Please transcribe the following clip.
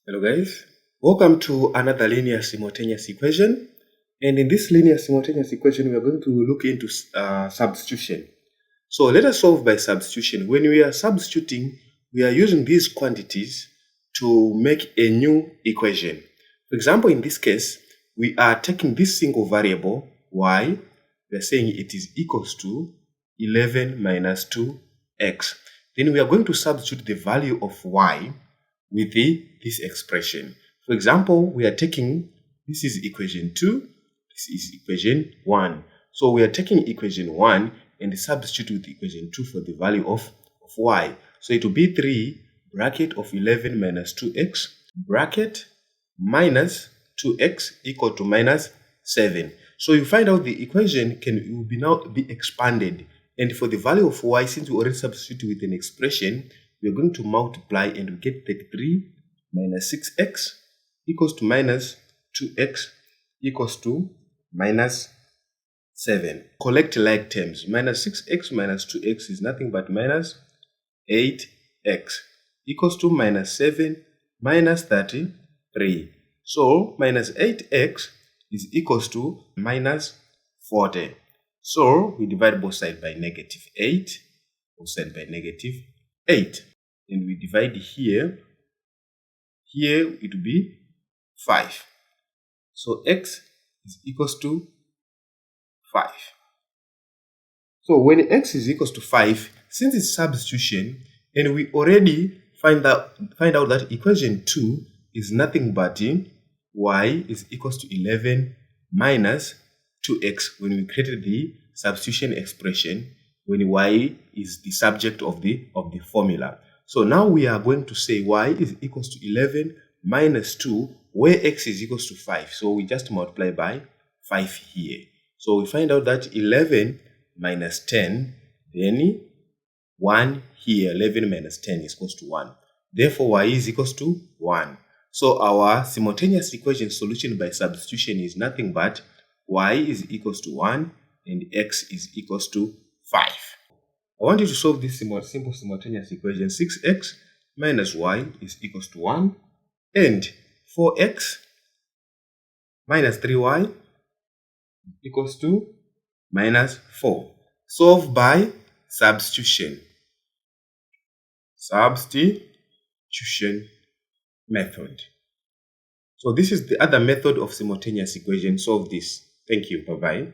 Hello guys, welcome to another linear simultaneous equation, and in this linear simultaneous equation we are going to look into substitution. So let us solve by substitution. When we are substituting, we are using these quantities to make a new equation. For example, in this case, we are taking this single variable y, we are saying it is equals to 11 minus 2x. Then we are going to substitute the value of y with this expression. For example, we are taking, this is equation 2, this is equation 1. So we are taking equation 1 and substitute with equation 2 for the value of y. So it will be 3 bracket of 11 minus 2x bracket minus 2x equal to minus 7. So you find out the equation will now be expanded. And for the value of y, since we already substitute with an expression, we are going to multiply and we get 33 minus 6x equals to minus 2x equals to minus 7. Collect like terms. Minus 6x minus 2x is nothing but minus 8x equals to minus 7 minus 33. So minus 8x is equals to minus 40. So we divide both sides by negative 8, both sides by negative 8. And we divide here it will be 5. So x is equals to 5. So when x is equals to 5, since it's substitution, and we already find out that equation 2 is nothing but y is equals to 11 minus 2x when we created the substitution expression when y is the subject of the formula. So now we are going to say y is equals to 11 minus 2, where x is equals to 5. So we just multiply by 5 here. So we find out that 11 minus 10, then 1 here, 11 minus 10 is equals to 1. Therefore, y is equals to 1. So our simultaneous equation solution by substitution is nothing but y is equals to 1 and x is equals to 5. I want you to solve this simple simultaneous equation. 6x minus y is equals to 1 and 4x minus 3y equals to minus 4. Solve by substitution. Substitution method. So this is the other method of simultaneous equation. Solve this. Thank you. Bye-bye.